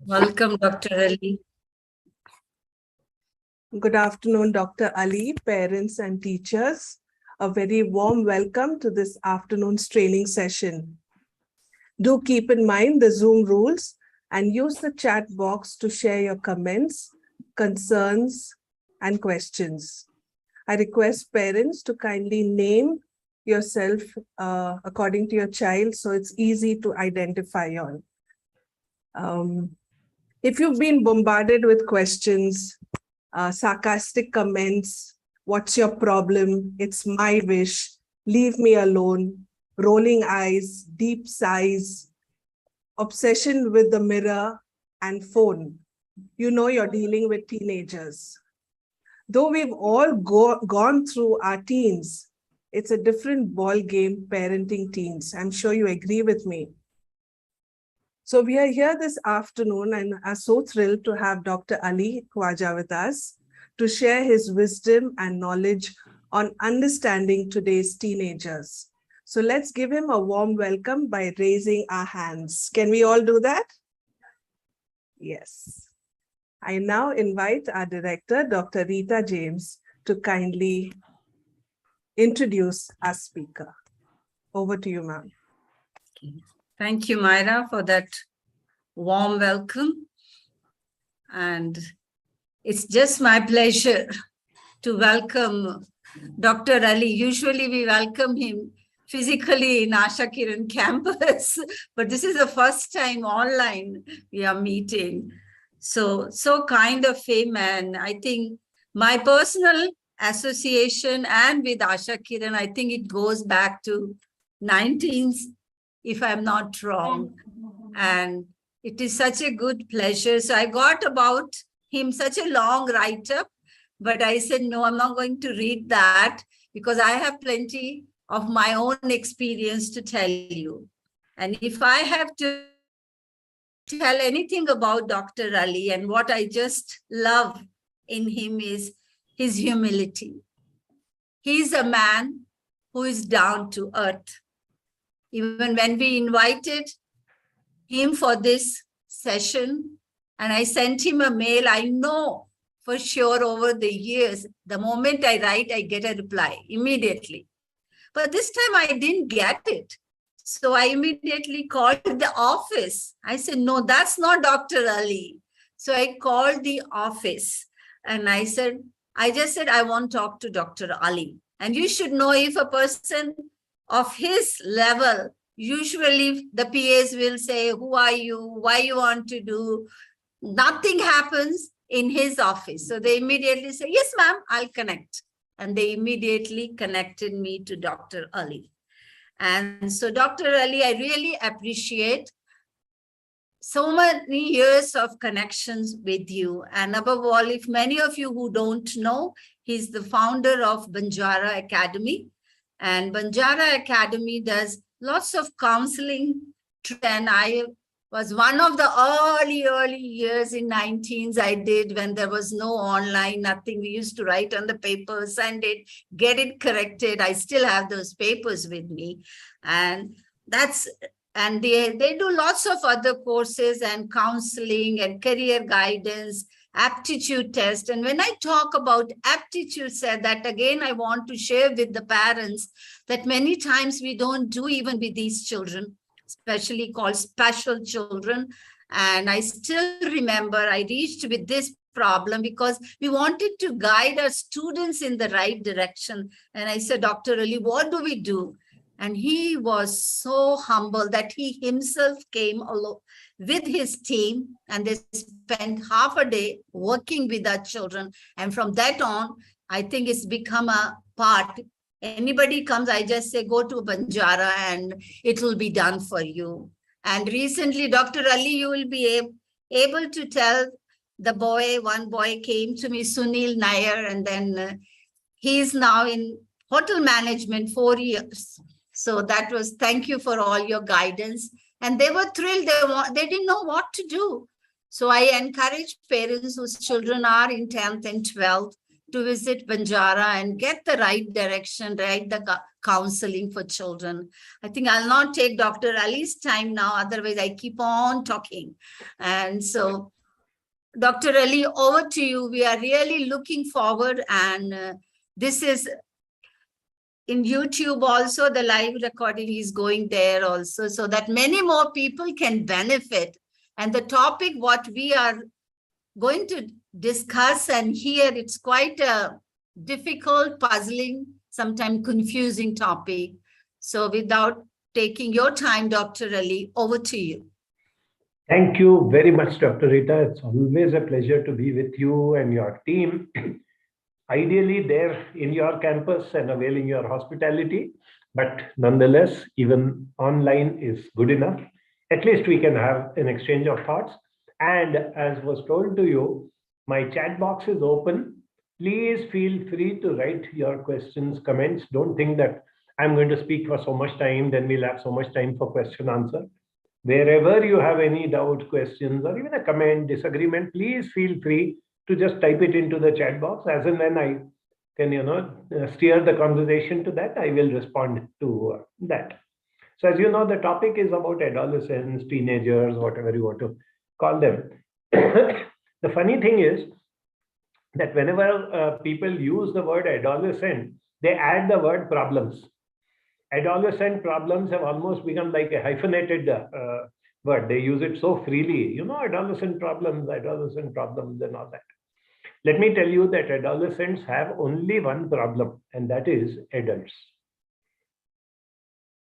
Welcome, Dr. Ali. Good afternoon, Dr. Ali, parents and teachers. A very warm welcome to this afternoon's training session. Do keep in mind the Zoom rules and use the chat box to share your comments, concerns, and questions. I request parents to kindly name yourself according to your child so it's easy to identify you all. If you've been bombarded with questions, sarcastic comments, what's your problem, it's my wish, leave me alone, rolling eyes, deep sighs, obsession with the mirror and phone, you know you're dealing with teenagers. Though we've all gone through our teens, it's a different ball game parenting teens. I'm sure you agree with me. So we are here this afternoon and are so thrilled to have Dr. Ali Khwaja with us to share his wisdom and knowledge on understanding today's teenagers. So let's give him a warm welcome by raising our hands. Can we all do that? Yes. I now invite our director, Dr. Rita James, to kindly introduce our speaker. Over to you, ma'am. Thank you, Myra, for that warm welcome. And it's just my pleasure to welcome Dr. Ali. Usually we welcome him physically in Asha Kiran campus, but this is the first time online we are meeting. So kind of him, and I think my personal association and with Asha Kiran, I think it goes back to 19th, if I'm not wrong. And it is such a good pleasure. So I got about him such a long write-up, but I said, no, I'm not going to read that because I have plenty of my own experience to tell you. And if I have to tell anything about Dr. Ali, and what I just love in him is his humility. He's a man who is down to earth. Even when we invited him for this session, and I sent him a mail, I know for sure over the years, the moment I write, I get a reply immediately. But this time I didn't get it. So I immediately called the office. I said, no, that's not Dr. Ali. So I called the office and I just said, I want to talk to Dr. Ali. And you should know, if a person of his level, usually the PAs will say, who are you? Why you want to do? Nothing happens in his office. So they immediately say, yes, ma'am, I'll connect. And they immediately connected me to Dr. Ali. And so Dr. Ali, I really appreciate so many years of connections with you. And above all, if many of you who don't know, he's the founder of Banjara Academy. And Banjara Academy does lots of counseling. And I was one of the early years in 19s I did when there was no online, nothing. We used to write on the paper, send it, get it corrected. I still have those papers with me. And they do lots of other courses and counseling and career guidance, aptitude test. And when I talk about aptitude set, that again, I want to share with the parents that many times we don't do even with these children, especially called special children. And I still remember I reached with this problem because we wanted to guide our students in the right direction. And I said, Dr. Ali, what do we do? And he was so humble that he himself came along with his team, and they spent half a day working with our children. And from that on, I think it's become a part. Anybody comes, I just say, go to Banjara and it will be done for you. And recently, Dr. Ali, you will be able to tell the boy, one boy came to me, Sunil Nair, and then he is now in hotel management 4 years. So that was, thank you for all your guidance. And they were thrilled. They didn't know what to do. So I encourage parents whose children are in 10th and 12th to visit Banjara and get the right direction, the counseling for children. I think I'll not take Dr. Ali's time now, otherwise I keep on talking. And so, Dr. Ali, over to you. We are really looking forward, and this is in YouTube also, the live recording is going there also, so that many more people can benefit. And the topic what we are going to discuss and hear, it's quite a difficult, puzzling, sometimes confusing topic. So without taking your time, Dr. Ali, over to you. Thank you very much, Dr. Rita. It's always a pleasure to be with you and your team. Ideally, there in your campus and availing your hospitality, but nonetheless, even online is good enough. At least we can have an exchange of thoughts. And as was told to you, my chat box is open. Please feel free to write your questions, comments. Don't think that I'm going to speak for so much time, then we'll have so much time for question answer. Wherever you have any doubt, questions, or even a comment, disagreement, please feel free to just type it into the chat box. As and when I can, steer the conversation to that, I will respond to that. So as you know, the topic is about adolescents, teenagers, whatever you want to call them. The funny thing is that whenever people use the word adolescent, they add the word problems. Adolescent problems have almost become like a hyphenated word. They use it so freely, adolescent problems, and all that. Let me tell you that adolescents have only one problem, and that is adults.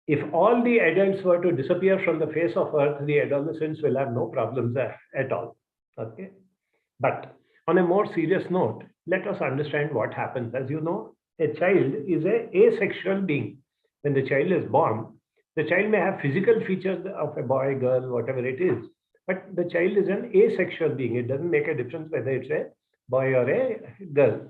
If all the adults were to disappear from the face of earth, the adolescents will have no problems at all. Okay. But on a more serious note, let us understand what happens. As you know, a child is an asexual being. When the child is born, the child may have physical features of a boy, girl, whatever it is, but the child is an asexual being. It doesn't make a difference whether it's a boy or a girl.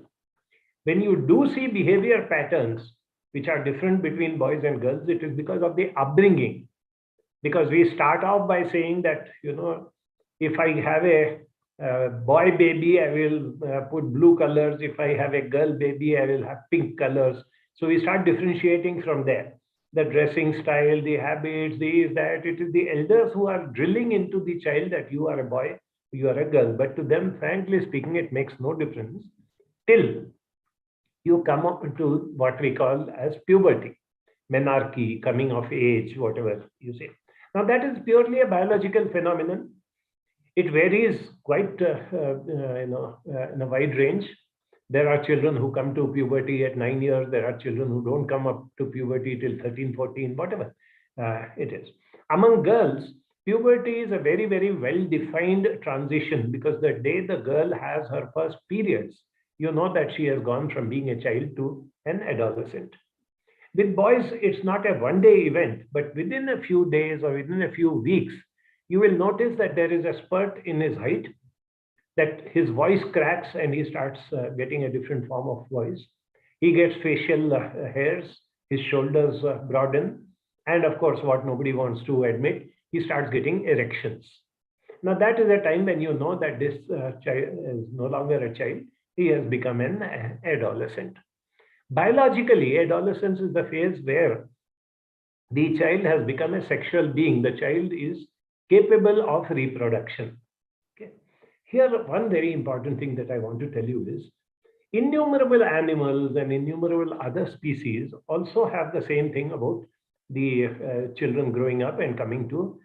When you do see behavior patterns which are different between boys and girls, it is because of the upbringing. Because we start off by saying that, if I have a boy baby, I will put blue colors. If I have a girl baby, I will have pink colors. So we start differentiating from there. The dressing style, the habits, that. It is the elders who are drilling into the child that you are a boy, you are a girl. But to them, frankly speaking, it makes no difference till you come up to what we call as puberty, menarche, coming of age, whatever you say. Now that is purely a biological phenomenon. It varies quite, in a wide range. There are children who come to puberty at 9 years. There are children who don't come up to puberty till 13, 14, whatever it is. Among girls, puberty is a very, very well-defined transition, because the day the girl has her first periods, you know that she has gone from being a child to an adolescent. With boys, it's not a one-day event, but within a few days or within a few weeks, you will notice that there is a spurt in his height, that his voice cracks and he starts getting a different form of voice. He gets facial hairs, his shoulders broaden, and of course, what nobody wants to admit, he starts getting erections. Now that is a time when you know that this child is no longer a child, he has become an adolescent. Biologically, adolescence is the phase where the child has become a sexual being. The child is capable of reproduction. Okay. Here, one very important thing that I want to tell you is, innumerable animals and innumerable other species also have the same thing about the children growing up and coming to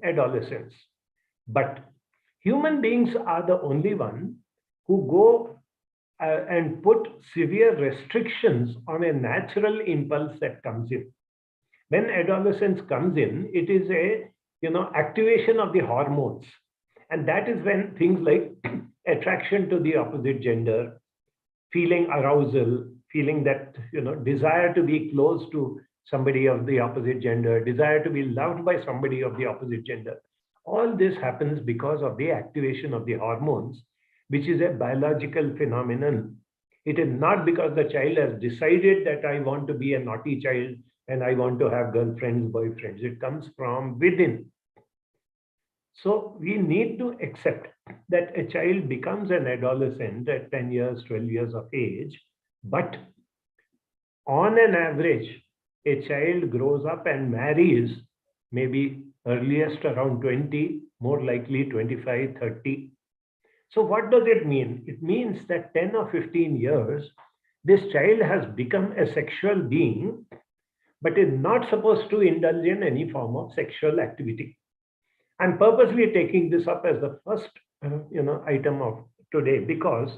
adolescence. But human beings are the only one who go and put severe restrictions on a natural impulse that comes in. When adolescence comes in, it is a activation of the hormones, and that is when things like attraction to the opposite gender, feeling arousal, feeling that desire to be close to somebody of the opposite gender, desire to be loved by somebody of the opposite gender. All this happens because of the activation of the hormones, which is a biological phenomenon. It is not because the child has decided that I want to be a naughty child and I want to have girlfriends, boyfriends. It comes from within. So we need to accept that a child becomes an adolescent at 10 years, 12 years of age, but on an average, a child grows up and marries maybe earliest around 20, more likely 25, 30. So what does it mean? It means that 10 or 15 years, this child has become a sexual being, but is not supposed to indulge in any form of sexual activity. I'm purposely taking this up as the first item of today because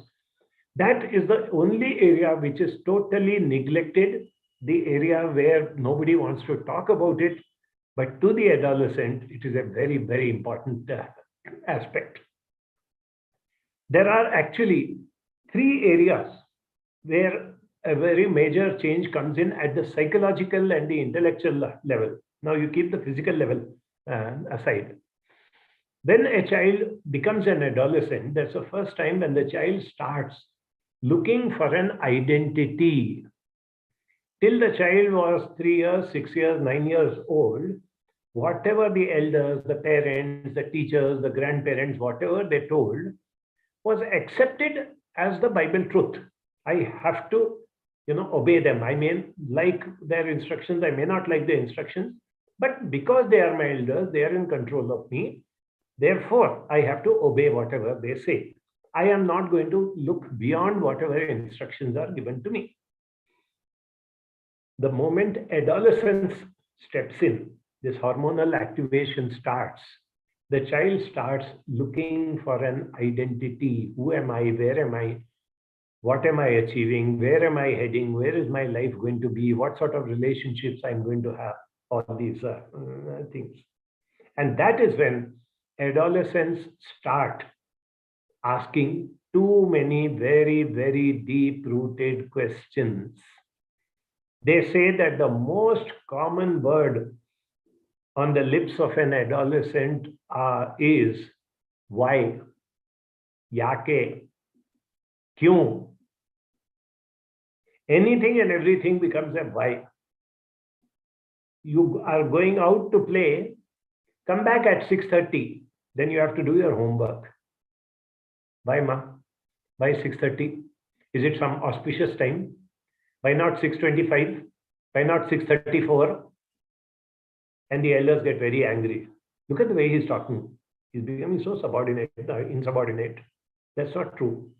that is the only area which is totally neglected, the area where nobody wants to talk about it. But to the adolescent, it is a very, very important aspect. There are actually three areas where a very major change comes in at the psychological and the intellectual level. Now you keep the physical level aside. When a child becomes an adolescent, that's the first time when the child starts looking for an identity. Till the child was 3 years, 6 years, 9 years old, whatever the elders, the parents, the teachers, the grandparents, whatever they told was accepted as the Bible truth. I have to, obey them. I may like their instructions, I may not like the instructions, but because they are my elders, they are in control of me. Therefore, I have to obey whatever they say. I am not going to look beyond whatever instructions are given to me. The moment adolescence steps in, this hormonal activation starts. The child starts looking for an identity. Who am I? Where am I? What am I achieving? Where am I heading? Where is my life going to be? What sort of relationships I'm going to have? All these things. And that is when adolescents start asking too many very, very deep-rooted questions. They say that the most common word on the lips of an adolescent is why, yake, kyun. Anything and everything becomes a why. You are going out to play, come back at 6:30, then you have to do your homework. Why, ma? Why 6:30? Is it some auspicious time? Why not 6:25? Why not 6:34? And the elders get very angry. Look at the way he's talking. He's becoming so subordinate, insubordinate. That's not true.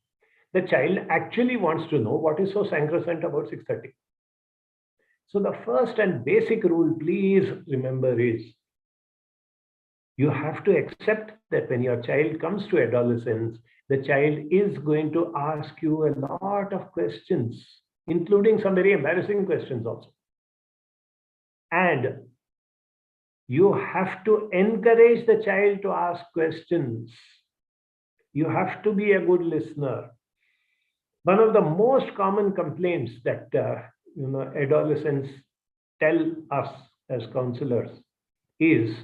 The child actually wants to know what is so sacrosanct about 6:30. So the first and basic rule, please remember, is you have to accept that when your child comes to adolescence, the child is going to ask you a lot of questions, including some very embarrassing questions also. And you have to encourage the child to ask questions. You have to be a good listener. One of the most common complaints that adolescents tell us as counselors is,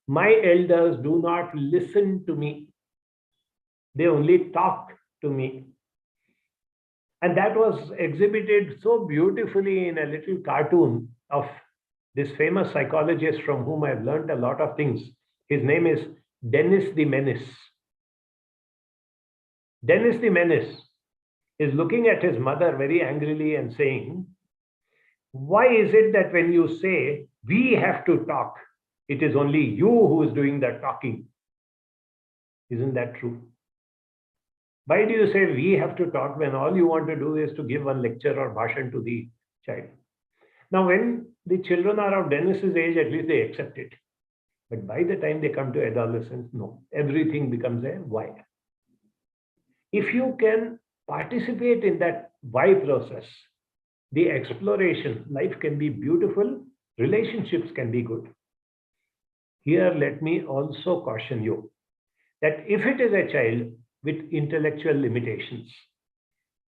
my elders do not listen to me. They only talk to me. And that was exhibited so beautifully in a little cartoon of this famous psychologist from whom I've learned a lot of things. His name is Dennis the Menace. Dennis the Menace is looking at his mother very angrily and saying, why is it that when you say we have to talk, it is only you who is doing the talking? Isn't that true? Why do you say we have to talk when all you want to do is to give one lecture or bhashan to the child? Now, when the children are of Dennis's age, at least they accept it. But by the time they come to adolescence, no, everything becomes a why. If you can participate in that why process, the exploration, life can be beautiful, relationships can be good. Here, let me also caution you that if it is a child with intellectual limitations,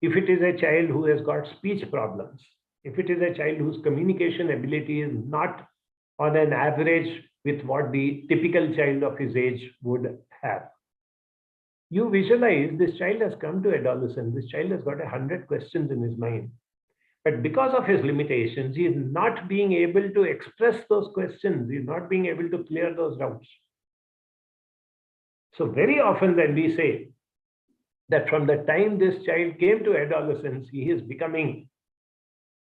if it is a child who has got speech problems, if it is a child whose communication ability is not on an average with what the typical child of his age would have, you visualize this child has come to adolescence, this child has got 100 questions in his mind. But because of his limitations, he is not being able to express those questions. He is not being able to clear those doubts. So very often when we say that from the time this child came to adolescence, he is becoming,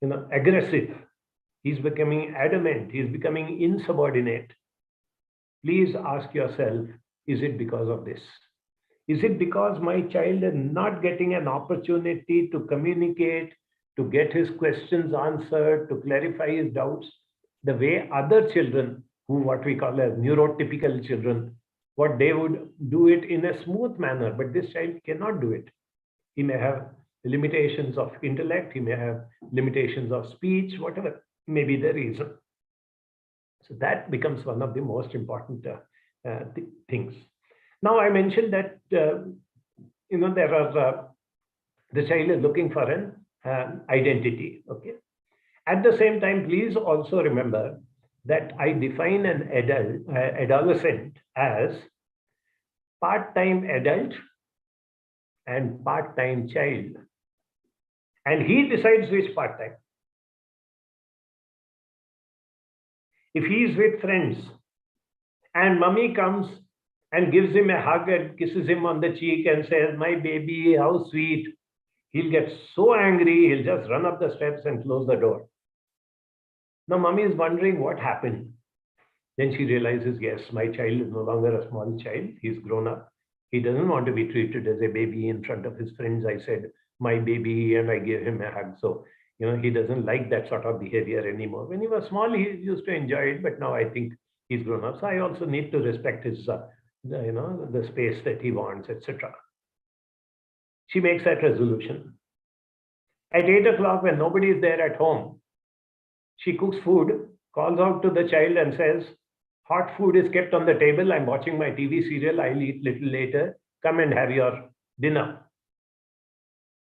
aggressive, he's becoming adamant, he's becoming insubordinate. Please ask yourself, is it because of this? Is it because my child is not getting an opportunity to communicate, to get his questions answered, to clarify his doubts, the way other children, who what we call as neurotypical children, what they would do it in a smooth manner, but this child cannot do it. He may have limitations of intellect, he may have limitations of speech, whatever may be the reason. So that becomes one of the most important things. Now, I mentioned that, there are, the child is looking for an identity, okay? At the same time, please also remember that I define an adolescent as part-time adult and part-time child. And he decides which part-time. If he is with friends and mummy comes and gives him a hug and kisses him on the cheek and says, "My baby, how sweet," he'll get so angry, he'll just run up the steps and close the door. Now, mummy is wondering what happened. Then she realizes, yes, my child is no longer a small child. He's grown up. He doesn't want to be treated as a baby in front of his friends. I said, "My baby," and I gave him a hug. So, he doesn't like that sort of behavior anymore. When he was small, he used to enjoy it, but now I think he's grown up. So I also need to respect his, the space that he wants, etc. She makes that resolution. At 8 o'clock, when nobody is there at home, she cooks food, calls out to the child and says, "Hot food is kept on the table. I'm watching my TV serial. I'll eat little later. Come and have your dinner."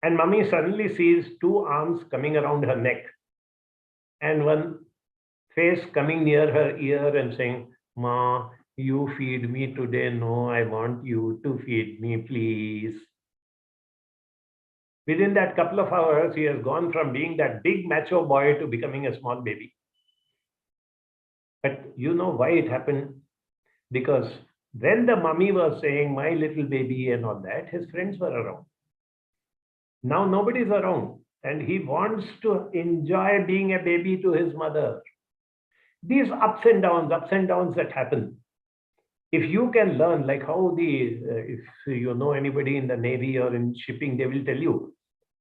And mummy suddenly sees two arms coming around her neck and one face coming near her ear and saying, "Ma, you feed me today. No, I want you to feed me, please." Within that couple of hours, he has gone from being that big macho boy to becoming a small baby. But you know why it happened? Because when the mummy was saying, "My little baby," and all that, his friends were around. Now nobody's around, and he wants to enjoy being a baby to his mother. These ups and downs that happen. If you can learn, like how if you know anybody in the Navy or in shipping, they will tell you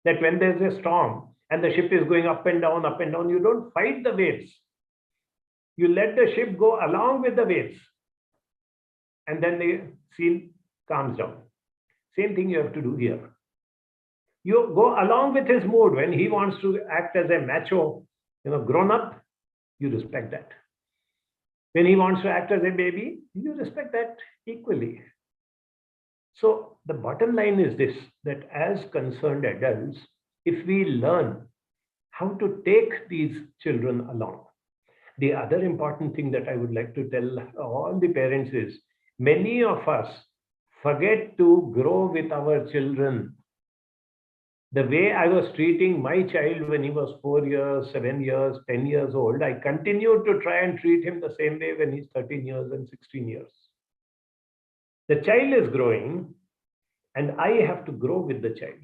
that when there's a storm and the ship is going up and down, you don't fight the waves. You let the ship go along with the waves. And then the scene calms down. Same thing you have to do here. You go along with his mood. When he wants to act as a macho, grown up, you respect that. When he wants to act as a baby, you respect that equally. So the bottom line is this, that as concerned adults, if we learn how to take these children along. The other important thing that I would like to tell all the parents is, many of us forget to grow with our children. The way I was treating my child when he was 4 years, 7 years, 10 years old, I continue to try and treat him the same way when he's 13 years and 16 years. The child is growing, and I have to grow with the child.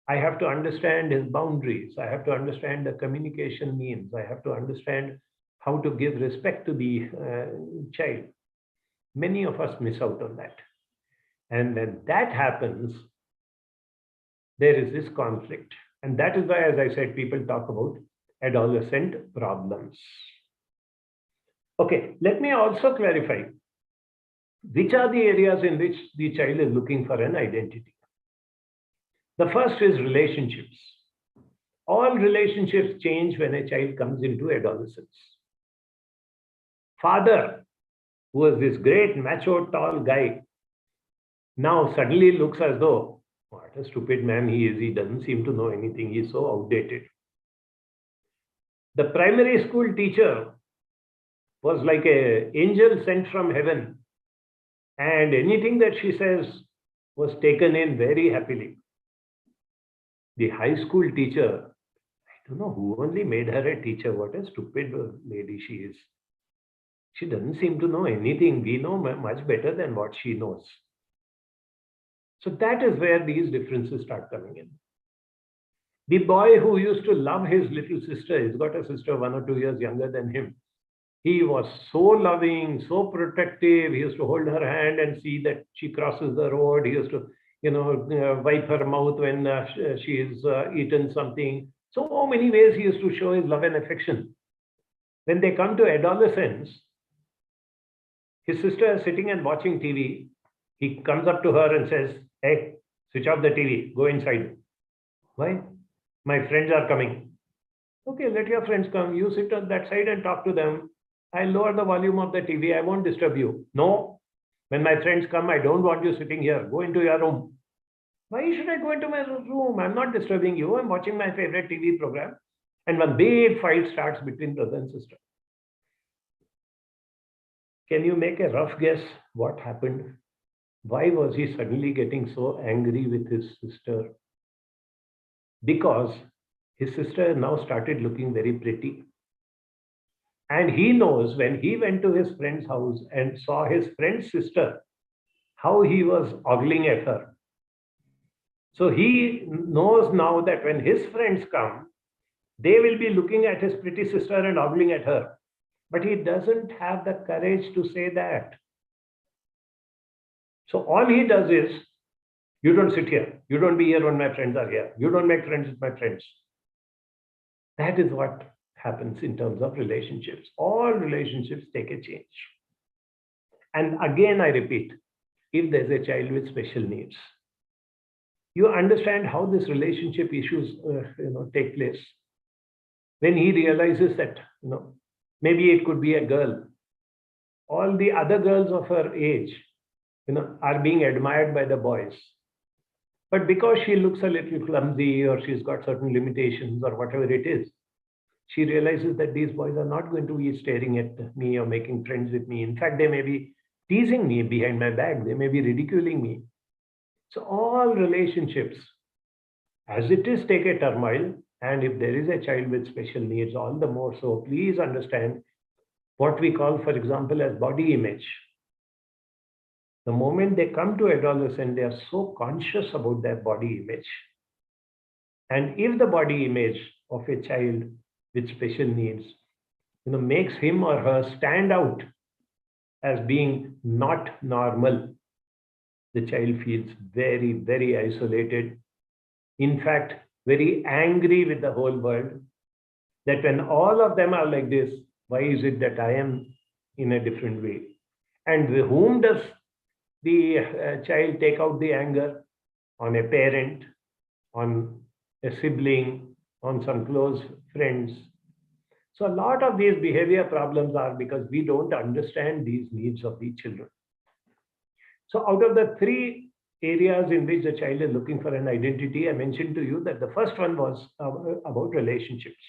I have to understand his boundaries. I have to understand the communication means. I have to understand how to give respect to the child. Many of us miss out on that. And when that happens, there is this conflict. And that is why, as I said, people talk about adolescent problems. Okay, let me also clarify which are the areas in which the child is looking for an identity. The first is relationships. All relationships change when a child comes into adolescence. Father, who was this great macho tall guy, now suddenly looks as though, what a stupid man he is. He doesn't seem to know anything. He's so outdated. The primary school teacher was like an angel sent from heaven, and anything that she says was taken in very happily. The high school teacher, I don't know who only made her a teacher. What a stupid lady she is. She doesn't seem to know anything. We know much better than what she knows. So that is where these differences start coming in. The boy who used to love his little sister, he's got a sister 1 or 2 years younger than him. He was so loving, so protective. He used to hold her hand and see that she crosses the road. He used to, wipe her mouth when she is eaten something. So many ways he used to show his love and affection. When they come to adolescence, his sister is sitting and watching TV. He comes up to her and says, "Hey, switch off the TV, go inside." Why? "My friends are coming." Okay, let your friends come. You sit on that side and talk to them. I'll lower the volume of the TV. I won't disturb you. No, when my friends come, I don't want you sitting here. Go into your room. Why should I go into my room? I'm not disturbing you. I'm watching my favorite TV program. And one big fight starts between brother and sister. Can you make a rough guess what happened? Why was he suddenly getting so angry with his sister? Because his sister now started looking very pretty. And he knows when he went to his friend's house and saw his friend's sister, how he was ogling at her. So he knows now that when his friends come, they will be looking at his pretty sister and ogling at her. But he doesn't have the courage to say that. So all he does is, "You don't sit here. You don't be here when my friends are here. You don't make friends with my friends." That is what happens in terms of relationships. All relationships take a change. And again, I repeat, if there's a child with special needs, you understand how this relationship issues take place. When he realizes that maybe it could be a girl, all the other girls of her age are being admired by the boys, but because she looks a little clumsy or she's got certain limitations or whatever it is, she realizes that these boys are not going to be staring at me or making friends with me. In fact, they may be teasing me behind my back. They may be ridiculing me. So all relationships, as it is, take a turmoil. And if there is a child with special needs, all the more so, please understand what we call, for example, as body image. The moment they come to adolescence, they are so conscious about their body image. And if the body image of a child with special needs, makes him or her stand out as being not normal, the child feels very, very isolated. In fact, very angry with the whole world, that when all of them are like this, why is it that I am in a different way? And with whom does the child take out the anger? On a parent, on a sibling, on some close friends. So a lot of these behavior problems are because we don't understand these needs of the children. So out of the 3 areas in which the child is looking for an identity, I mentioned to you that the first one was about relationships.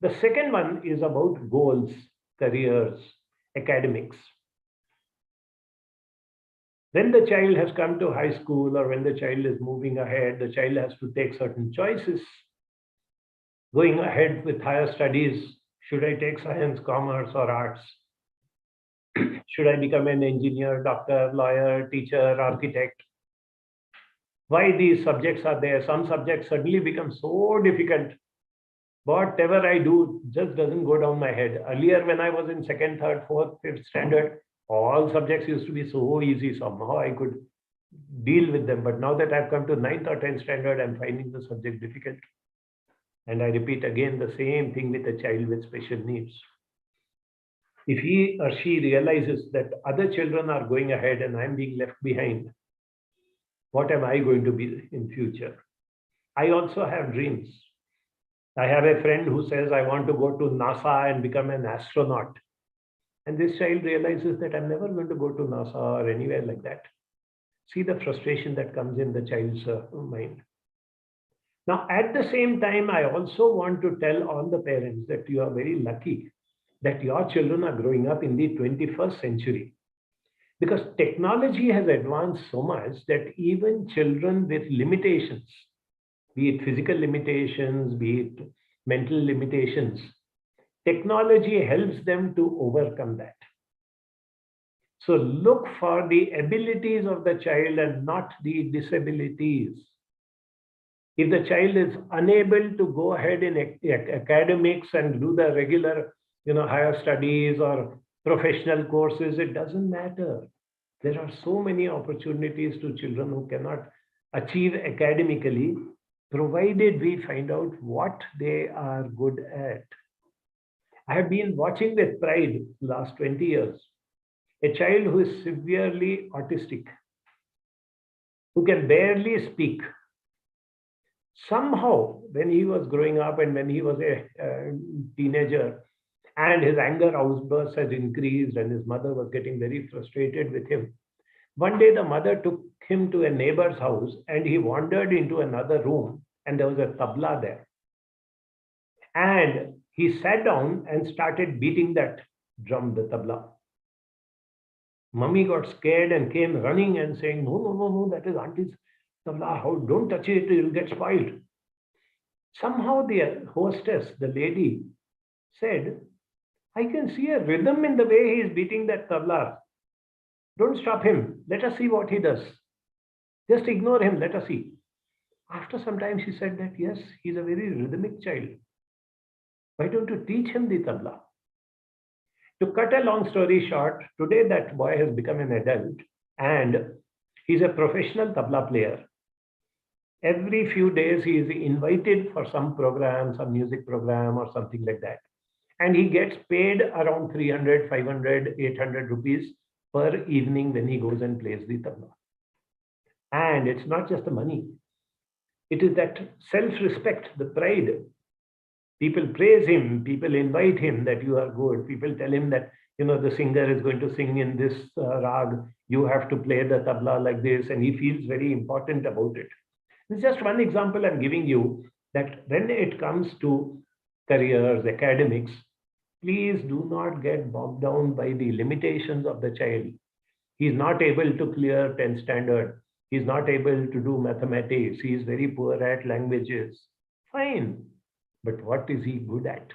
The second one is about goals, careers, academics. When the child has come to high school or when the child is moving ahead, the child has to take certain choices. Going ahead with higher studies, should I take science, commerce, or arts? Should I become an engineer, doctor, lawyer, teacher, architect? Why these subjects are there? Some subjects suddenly become so difficult. Whatever I do just doesn't go down my head. Earlier, when I was in 2nd, 3rd, 4th, 5th standard, all subjects used to be so easy. Somehow I could deal with them. But now that I've come to 9th or 10th standard, I'm finding the subject difficult. And I repeat again the same thing with a child with special needs. If he or she realizes that other children are going ahead and I'm being left behind, what am I going to be in future? I also have dreams. I have a friend who says, I want to go to NASA and become an astronaut. And this child realizes that I'm never going to go to NASA or anywhere like that. See the frustration that comes in the child's mind. Now, at the same time, I also want to tell all the parents that you are very lucky that your children are growing up in the 21st century. Because technology has advanced so much that even children with limitations, be it physical limitations, be it mental limitations, technology helps them to overcome that. So look for the abilities of the child and not the disabilities. If the child is unable to go ahead in academics and do the regular, higher studies or professional courses, it doesn't matter. There are so many opportunities to children who cannot achieve academically, provided we find out what they are good at. I have been watching with pride last 20 years a child who is severely autistic, who can barely speak. Somehow, when he was growing up and when he was a teenager, and his anger outbursts had increased and his mother was getting very frustrated with him. One day, the mother took him to a neighbor's house and he wandered into another room and there was a tabla there. And he sat down and started beating that drum, the tabla. Mummy got scared and came running and saying, no, no, no, no, that is auntie's tabla. How, don't touch it, you'll get spoiled. Somehow the hostess, the lady, said, I can see a rhythm in the way he is beating that tabla. Don't stop him. Let us see what he does. Just ignore him. Let us see. After some time, she said that, yes, he's a very rhythmic child. Why don't you teach him the tabla? To cut a long story short, today that boy has become an adult and he's a professional tabla player. Every few days, he is invited for some program, some music program or something like that. And he gets paid around 300, 500, 800 rupees per evening when he goes and plays the tabla. And it's not just the money. It is that self-respect, the pride. People praise him, people invite him that you are good. People tell him that, the singer is going to sing in this rag. You have to play the tabla like this. And he feels very important about it. It's just one example I'm giving you that when it comes to careers, academics, please do not get bogged down by the limitations of the child. He's not able to clear 10th standard. He's not able to do mathematics. He is very poor at languages. Fine. But what is he good at?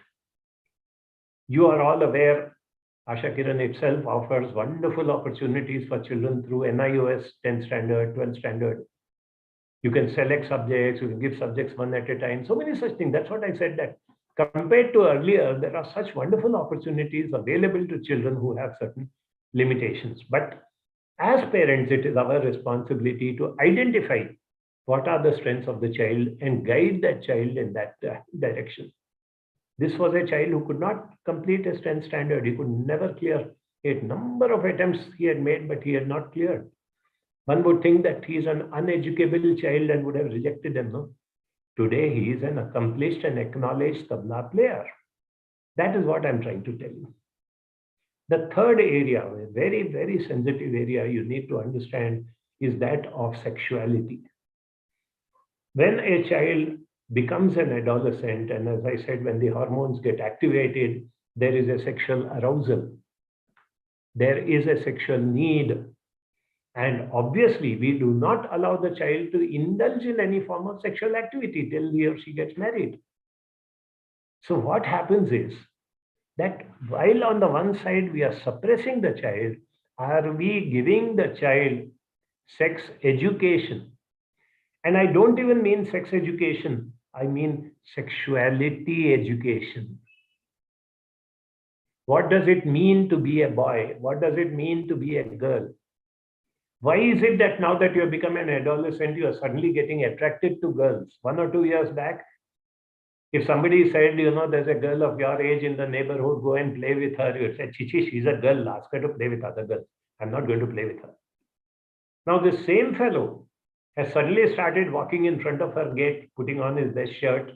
You are all aware, Asha Kiran itself offers wonderful opportunities for children through NIOS 10th standard, 12th standard. You can select subjects, you can give subjects one at a time. So many such things. That's what I said that. Compared to earlier, there are such wonderful opportunities available to children who have certain limitations. But as parents, it is our responsibility to identify what are the strengths of the child and guide that child in that direction. This was a child who could not complete a 10th standard. He could never clear a number of attempts he had made, but he had not cleared. One would think that he is an uneducable child and would have rejected him. No? Today, he is an accomplished and acknowledged tabla player. That is what I'm trying to tell you. The third area, a very, very sensitive area you need to understand is that of sexuality. When a child becomes an adolescent, and as I said, when the hormones get activated, there is a sexual arousal. There is a sexual need. And obviously, we do not allow the child to indulge in any form of sexual activity till he or she gets married. So what happens is that while on the one side we are suppressing the child, are we giving the child sex education? And I don't even mean sex education. I mean sexuality education. What does it mean to be a boy? What does it mean to be a girl? Why is it that now that you have become an adolescent, you are suddenly getting attracted to girls? 1 or 2 years back, if somebody said, there's a girl of your age in the neighborhood, go and play with her, you would say, Chichi, she's a girl, ask her to play with other girls. I'm not going to play with her. Now, this same fellow has suddenly started walking in front of her gate, putting on his best shirt.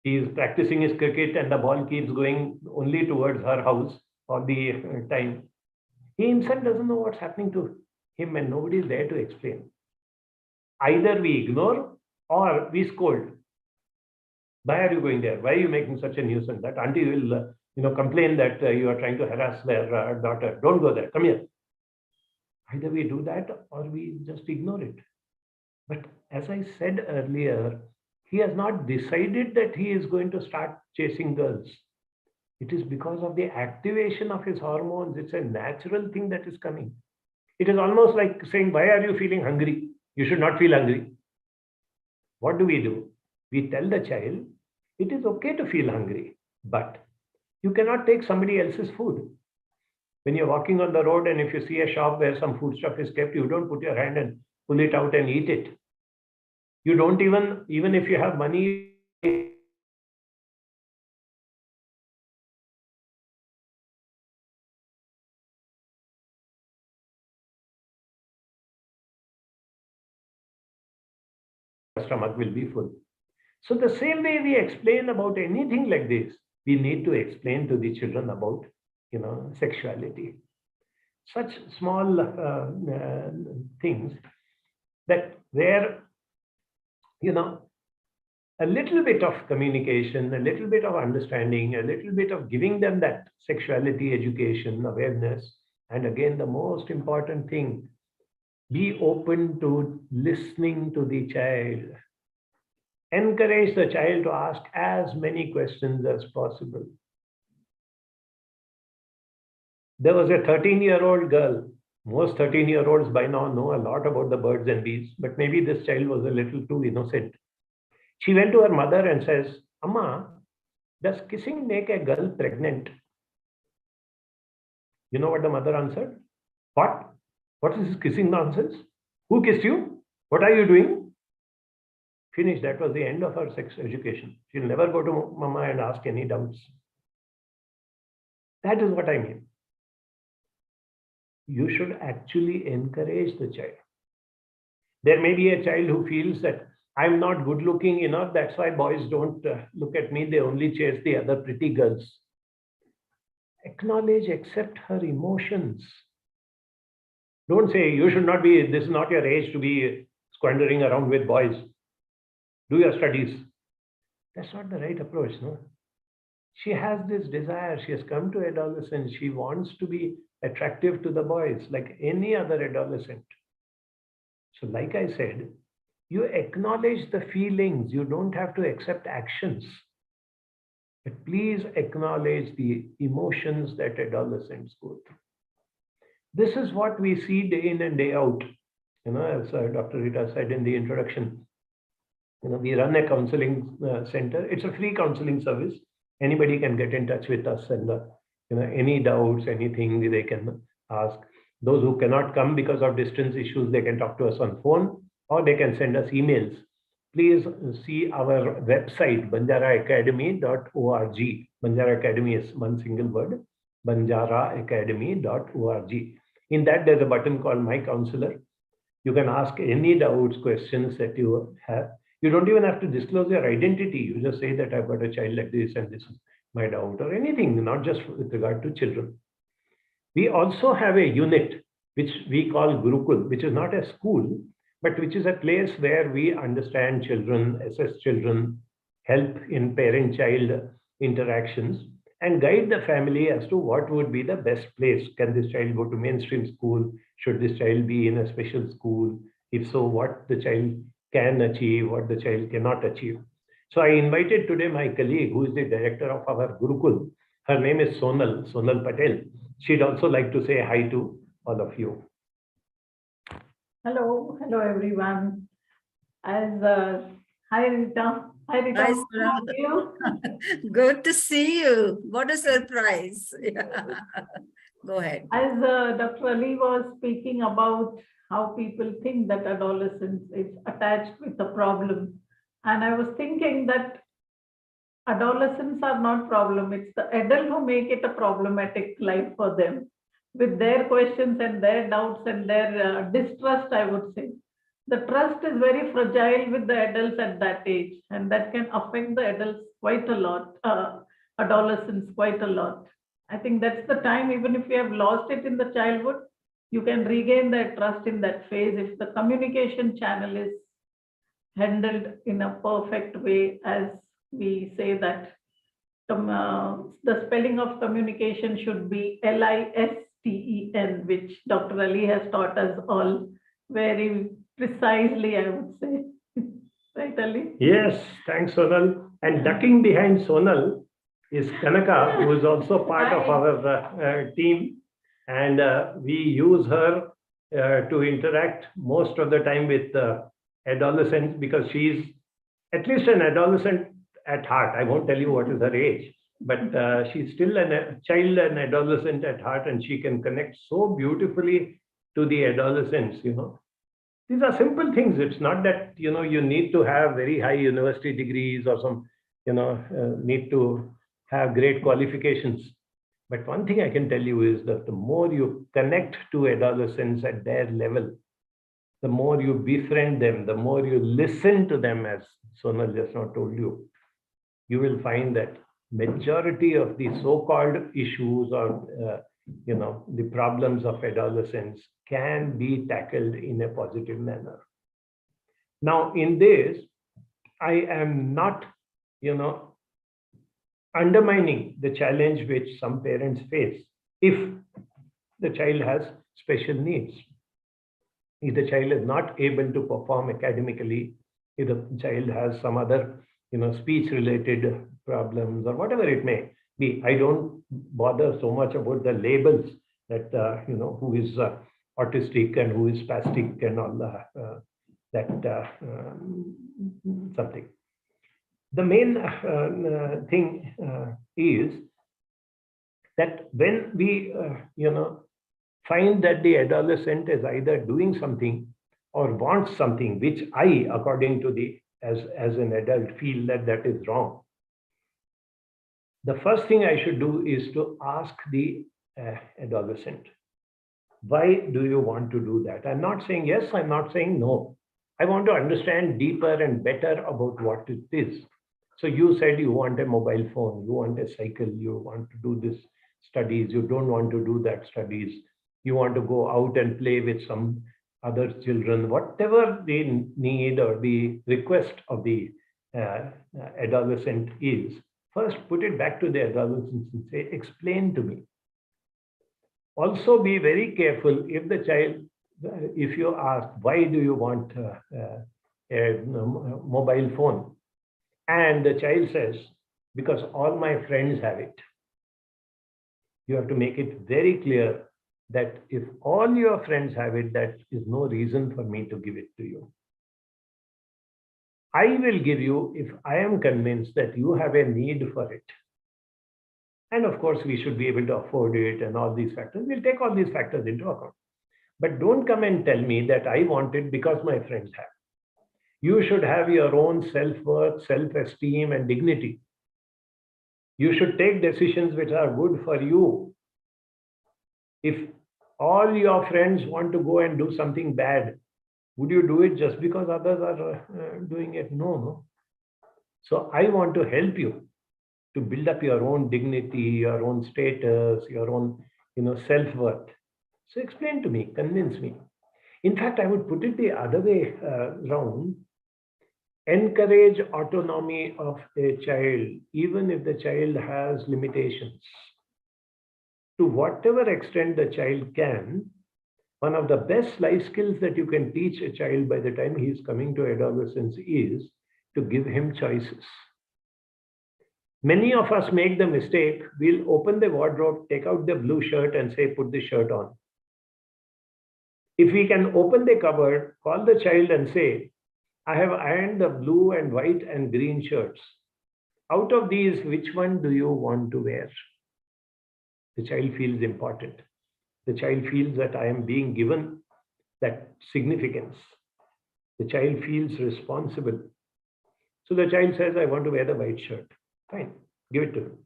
He is practicing his cricket and the ball keeps going only towards her house all the time. He himself doesn't know what's happening to him and nobody is there to explain. Either we ignore or we scold. Why are you going there? Why are you making such a nuisance? That auntie will, complain that you are trying to harass their daughter. Don't go there. Come here. Either we do that or we just ignore it. But as I said earlier, he has not decided that he is going to start chasing girls. It is because of the activation of his hormones. It's a natural thing that is coming. It is almost like saying, why are you feeling hungry? You should not feel hungry. What do? We tell the child, it is okay to feel hungry, but you cannot take somebody else's food. When you're walking on the road and if you see a shop where some food stuff is kept, you don't put your hand and pull it out and eat it. You don't even if you have money, your stomach will be full. So the same way we explain about anything like this, we need to explain to the children about, sexuality. Such small things that where, a little bit of communication, a little bit of understanding, a little bit of giving them that sexuality education, awareness. And again, the most important thing, be open to listening to the child. Encourage the child to ask as many questions as possible. There was a 13-year-old girl. Most 13-year-olds by now know a lot about the birds and bees, but maybe this child was a little too innocent. She went to her mother and says, Amma, does kissing make a girl pregnant? You know what the mother answered? What? What is this kissing nonsense? Who kissed you? What are you doing? Finished. That was the end of her sex education. She'll never go to mama and ask any doubts. That is what I mean. You should actually encourage the child. There may be a child who feels that I'm not good looking enough. That's why boys don't look at me. They only chase the other pretty girls. Acknowledge, accept her emotions. Don't say you should not be, this is not your age to be squandering around with boys. Do your studies. That's not the right approach, no? She has this desire. She has come to adolescence. She wants to be attractive to the boys like any other adolescent. So like I said, you acknowledge the feelings. You don't have to accept actions. But please acknowledge the emotions that adolescents go through. This is what we see day in and day out. As Dr. Rita said in the introduction, we run a counseling center. It's a free counseling service. Anybody can get in touch with us and, any doubts, anything they can ask. Those who cannot come because of distance issues, they can talk to us on phone or they can send us emails. Please see our website, banjaraacademy.org. Banjara Academy is one single word, banjaraacademy.org. In that, there's a button called My Counselor. You can ask any doubts, questions that you have. You don't even have to disclose your identity. You just say that I've got a child like this and this is my doubt or anything, not just with regard to children. We also have a unit which we call Gurukul, which is not a school, but which is a place where we understand children, assess children, help in parent-child interactions, and guide the family as to what would be the best place. Can this child go to mainstream school? Should this child be in a special school? If so, what the child can achieve, what the child cannot achieve. So I invited today my colleague, who is the director of our Gurukul. Her name is Sonal Patel. She'd also like to say hi to all of you. Hello everyone. Hi Rita. Hi Rita. Hi, How are you? Good to see you. What a surprise. Yeah. Go ahead. As Dr. Ali was speaking about how people think that adolescence is attached with a problem. And I was thinking that adolescents are not problem. It's the adult who make it a problematic life for them with their questions and their doubts and their distrust, I would say. The trust is very fragile with the adults at that age, and that can affect the adults quite a lot, adolescents quite a lot. I think that's the time, even if you have lost it in the childhood, you can regain that trust in that phase if the communication channel is handled in a perfect way, as we say that the spelling of communication should be LISTEN, which Dr. Ali has taught us all very precisely, I would say. Right, Ali? Yes, thanks, Sonal. And ducking behind Sonal, is Kanaka, who is also part of our team. And we use her to interact most of the time with adolescents, because she's at least an adolescent at heart. I won't tell you what is her age, but she's still a child and adolescent at heart, and she can connect so beautifully to the adolescents. These are simple things. It's not that you need to have very high university degrees or some need to have great qualifications. But one thing I can tell you is that the more you connect to adolescents at their level, the more you befriend them, the more you listen to them, as Sonal just now told you, you will find that majority of the so-called issues or the problems of adolescence can be tackled in a positive manner. Now, in this, I am not, undermining the challenge which some parents face if the child has special needs. If the child is not able to perform academically, if the child has some other, speech-related problems or whatever it may be, I don't bother so much about the labels that, who is autistic and who is spastic and all that something. The main thing is that when we, find that the adolescent is either doing something or wants something, which I, according to as an adult, feel that is wrong, the first thing I should do is to ask the adolescent, why do you want to do that? I'm not saying yes, I'm not saying no. I want to understand deeper and better about what it is. So you said you want a mobile phone, you want a cycle, you want to do this studies, you don't want to do that studies, you want to go out and play with some other children, whatever the need or the request of the adolescent is. First, put it back to the adolescent and say, explain to me. Also, be very careful if the child, if you ask, why do you want a mobile phone? And the child says, because all my friends have it. You have to make it very clear that if all your friends have it, that is no reason for me to give it to you. I will give you if I am convinced that you have a need for it. And of course, we should be able to afford it and all these factors. We'll take all these factors into account. But don't come and tell me that I want it because my friends have. You should have your own self-worth, self-esteem, and dignity. You should take decisions which are good for you. If all your friends want to go and do something bad, would you do it just because others are doing it? No. So I want to help you to build up your own dignity, your own status, your own self-worth. So explain to me, convince me. In fact, I would put it the other way around. Encourage autonomy of a child, even if the child has limitations. To whatever extent the child can, one of the best life skills that you can teach a child by the time he is coming to adolescence is to give him choices. Many of us make the mistake, we'll open the wardrobe, take out the blue shirt and say, put the shirt on. If we can open the cupboard, call the child and say, I have ironed the blue and white and green shirts. Out of these, which one do you want to wear? The child feels important. The child feels that I am being given that significance. The child feels responsible. So the child says, I want to wear the white shirt. Fine, give it to him.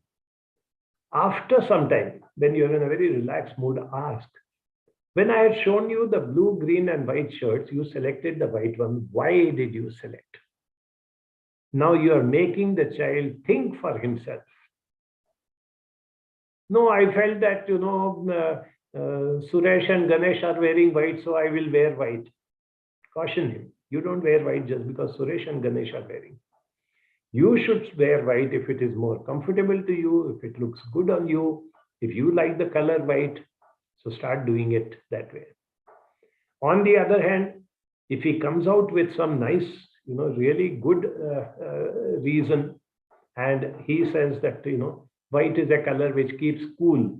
After some time, when you're in a very relaxed mood, ask, when I had shown you the blue, green, and white shirts, you selected the white one. Why did you select? Now you are making the child think for himself. No, I felt that, Suresh and Ganesh are wearing white, so I will wear white. Caution him. You don't wear white just because Suresh and Ganesh are wearing. You should wear white if it is more comfortable to you, if it looks good on you, if you like the color white. So start doing it that way. On the other hand, if he comes out with some nice, really good reason, and he says that, White is a color which keeps cool.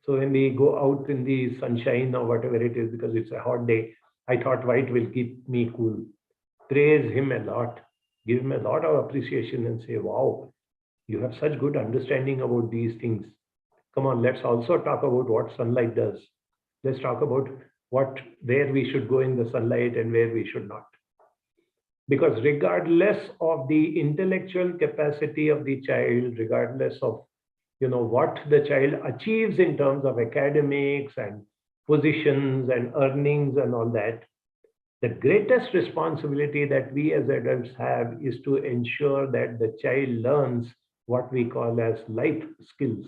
So when we go out in the sunshine or whatever it is, because it's a hot day, I thought white will keep me cool. Praise him a lot, give him a lot of appreciation and say, wow, you have such good understanding about these things. Come on, let's also talk about what sunlight does. Let's talk about where we should go in the sunlight and where we should not. Because regardless of the intellectual capacity of the child, regardless of what the child achieves in terms of academics and positions and earnings and all that, the greatest responsibility that we as adults have is to ensure that the child learns what we call as life skills.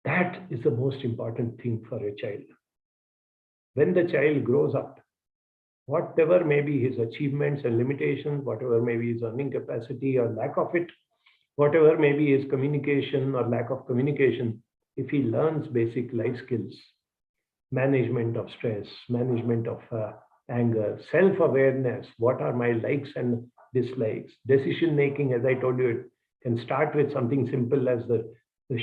That is the most important thing for a child. When the child grows up, whatever may be his achievements and limitations, whatever may be his earning capacity or lack of it, whatever may be his communication or lack of communication, if he learns basic life skills, management of stress, management of anger, self-awareness, what are my likes and dislikes, decision making, as I told you, it can start with something simple as the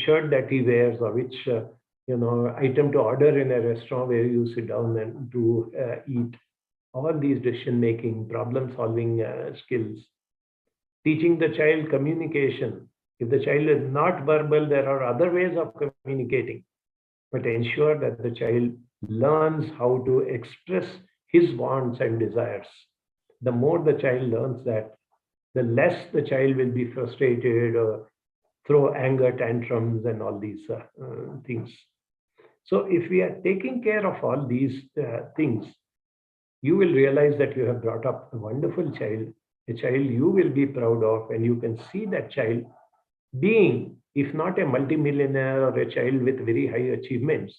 shirt that he wears, or which item to order in a restaurant where you sit down and to eat. All these decision making, problem solving skills. Teaching the child communication. If the child is not verbal, there are other ways of communicating, but ensure that the child learns how to express his wants and desires. The more the child learns that, the less the child will be frustrated or throw anger tantrums and all these things. So if we are taking care of all these things, you will realize that you have brought up a wonderful child, a child you will be proud of, and you can see that child being, if not a multimillionaire or a child with very high achievements,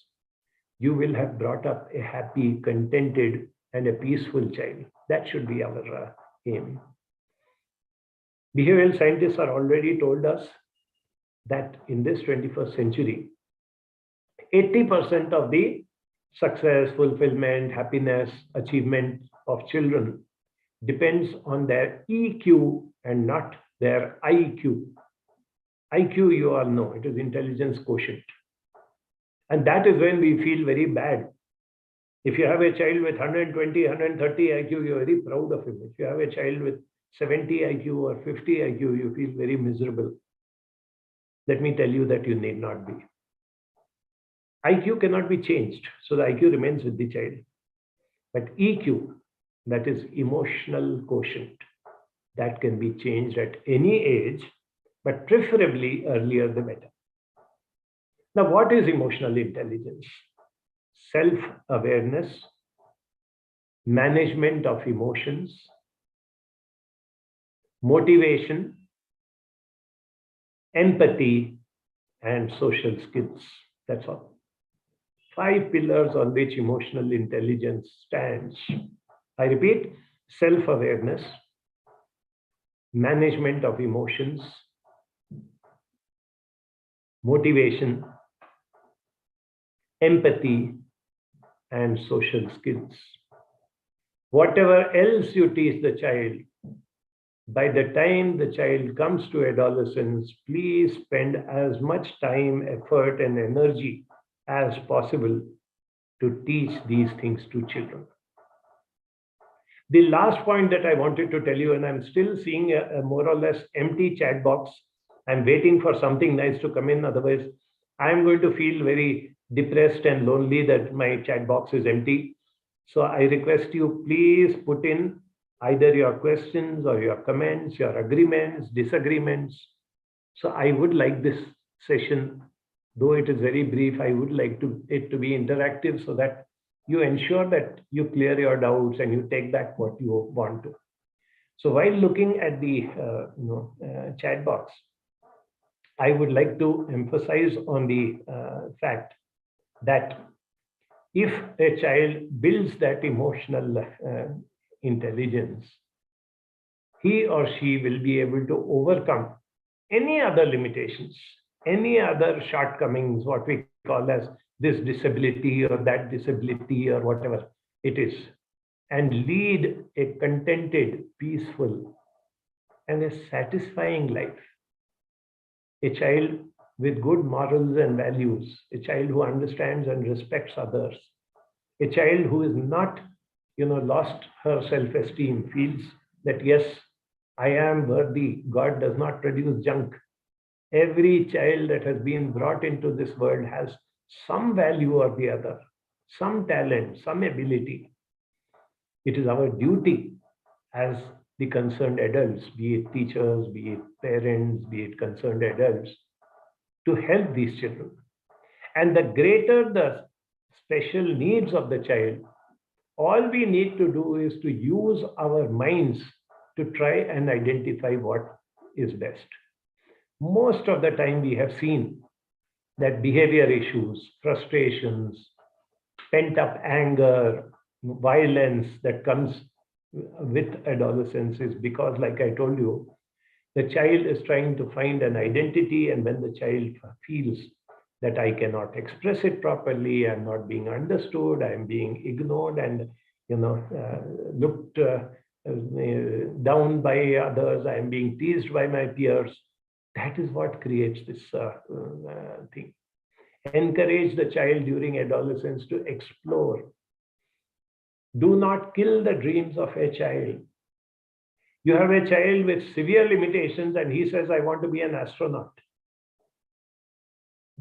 you will have brought up a happy, contented, and a peaceful child. That should be our aim. Behavioral scientists are already told us that in this 21st century, 80% of the success, fulfillment, happiness, achievement of children depends on their EQ and not their IQ. IQ, you all know, it is intelligence quotient. And that is when we feel very bad. If you have a child with 120, 130 IQ, you're very proud of him. If you have a child with 70 IQ or 50 IQ, you feel very miserable. Let me tell you that you need not be. IQ cannot be changed, so the IQ remains with the child. But EQ, that is emotional quotient, that can be changed at any age, but preferably earlier the better. Now, what is emotional intelligence? Self-awareness, management of emotions, motivation, empathy, and social skills. That's all. 5 pillars on which emotional intelligence stands. I repeat, self-awareness, management of emotions, motivation, empathy, and social skills. Whatever else you teach the child, by the time the child comes to adolescence, please spend as much time, effort, and energy as possible to teach these things to children. The last point that I wanted to tell you, and I'm still seeing a more or less empty chat box. I'm waiting for something nice to come in. Otherwise, I'm going to feel very depressed and lonely that my chat box is empty. So I request you, please put in either your questions or your comments, your agreements, disagreements. So I would like this session, though it is very brief, I would like it to be interactive so that you ensure that you clear your doubts and you take back what you want to. So while looking at the chat box, I would like to emphasize on the fact that if a child builds that emotional intelligence, he or she will be able to overcome any other limitations, any other shortcomings, what we call as this disability or that disability or whatever it is, and lead a contented, peaceful, and a satisfying life. a child with good morals and values, a child who understands and respects others, a child who is not, lost her self-esteem, feels that, yes, I am worthy. God does not produce junk. Every child that has been brought into this world has some value or the other, some talent, some ability. It is our duty as the concerned adults, be it teachers, be it parents, be it concerned adults, to help these children. And the greater the special needs of the child, all we need to do is to use our minds to try and identify what is best. Most of the time, we have seen that behavior issues, frustrations, pent up anger, violence that comes with adolescence is because, like I told you, the child is trying to find an identity, and when the child feels that I cannot express it properly, I'm not being understood, I'm being ignored and looked down by others, I'm being teased by my peers. That is what creates this thing. Encourage the child during adolescence to explore. Do not kill the dreams of a child. You have a child with severe limitations and he says, I want to be an astronaut.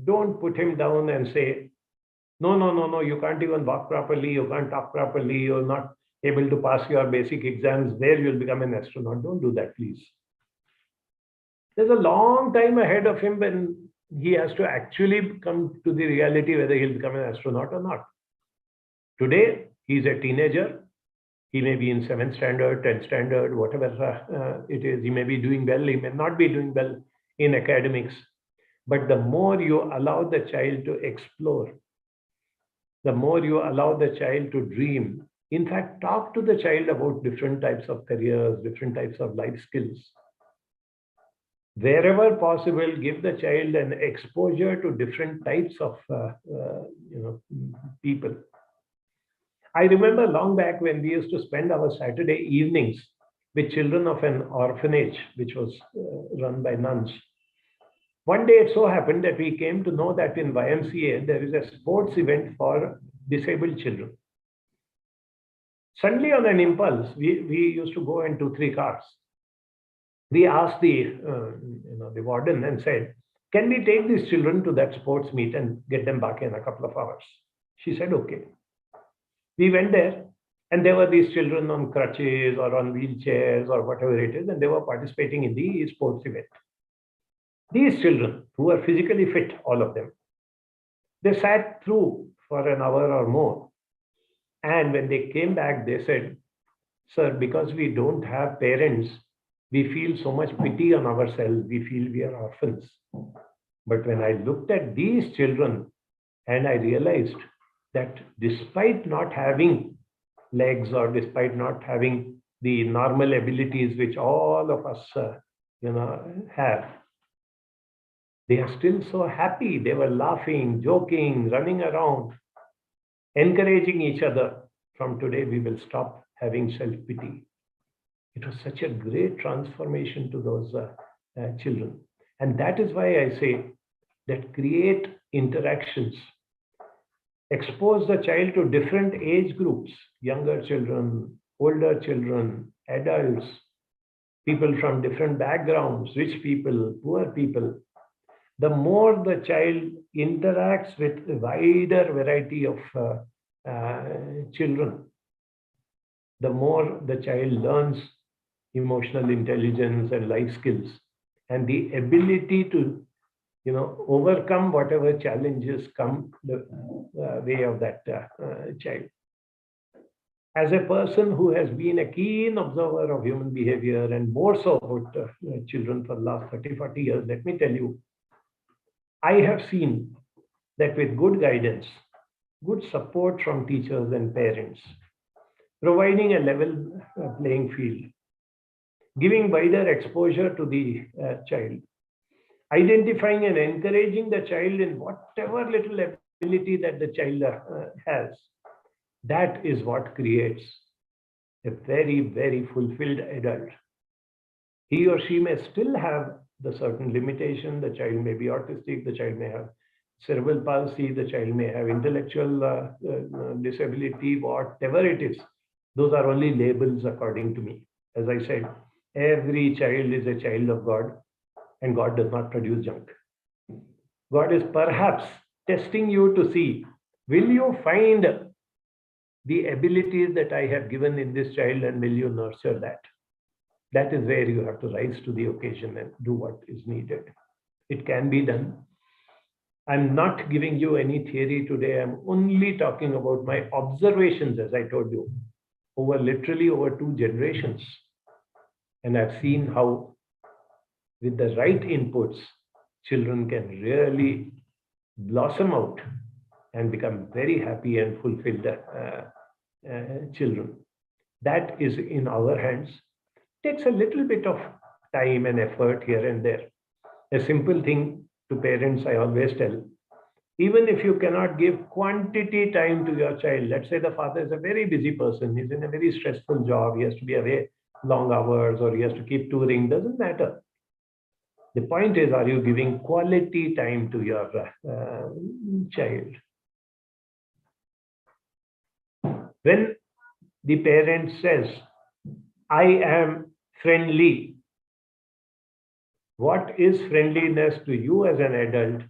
Don't put him down and say, no, you can't even walk properly, you can't talk properly, you're not able to pass your basic exams, where you'll become an astronaut. Don't do that, please. There's a long time ahead of him when he has to actually come to the reality whether he'll become an astronaut or not. Today, he's a teenager. He may be in 7th standard, 10th standard, whatever it is. He may be doing well, he may not be doing well in academics. But the more you allow the child to explore, the more you allow the child to dream, in fact, talk to the child about different types of careers, different types of life skills. Wherever possible, give the child an exposure to different types of people. I remember long back when we used to spend our Saturday evenings with children of an orphanage, which was run by nuns. One day it so happened that we came to know that in YMCA, there is a sports event for disabled children. Suddenly on an impulse, we used to go in 2-3 cars. We asked the warden and said, can we take these children to that sports meet and get them back in a couple of hours? She said, okay. We went there and there were these children on crutches or on wheelchairs or whatever it is, and they were participating in the sports event. These children who were physically fit, all of them, they sat through for an hour or more. And when they came back, they said, sir, because we don't have parents, we feel so much pity on ourselves. We feel we are orphans. But when I looked at these children and I realized that despite not having legs or despite not having the normal abilities which all of us have, they are still so happy. They were laughing, joking, running around, encouraging each other. From today, we will stop having self-pity. It was such a great transformation to those children. And that is why I say that create interactions. Expose the child to different age groups, younger children, older children, adults, people from different backgrounds, rich people, poor people. The more the child interacts with a wider variety of children, the more the child learns emotional intelligence and life skills and the ability to overcome whatever challenges come the way of that child. As a person who has been a keen observer of human behavior and more so about children for the last 30-40 years, let me tell you, I have seen that with good guidance, good support from teachers and parents, providing a level playing field, giving wider exposure to the child, identifying and encouraging the child in whatever little ability that the child has, that is what creates a very, very fulfilled adult. He or she may still have the certain limitation. The child may be autistic, the child may have cerebral palsy, the child may have intellectual disability, whatever it is. Those are only labels according to me. As I said, every child is a child of God, and God does not produce junk. God is perhaps testing you to see, will you find the abilities that I have given in this child, and will you nurture that? That is where you have to rise to the occasion and do what is needed. It can be done. I'm not giving you any theory today. I'm only talking about my observations, as I told you, literally over 2 generations. And I've seen how, with the right inputs, children can really blossom out and become very happy and fulfilled children. That is in our hands. Takes a little bit of time and effort here and there. A simple thing to parents, I always tell, even if you cannot give quantity time to your child, let's say the father is a very busy person, he's in a very stressful job, he has to be away long hours, or he has to keep touring, doesn't matter. The point is, are you giving quality time to your child? When the parent says, I am friendly, what is friendliness to you as an adult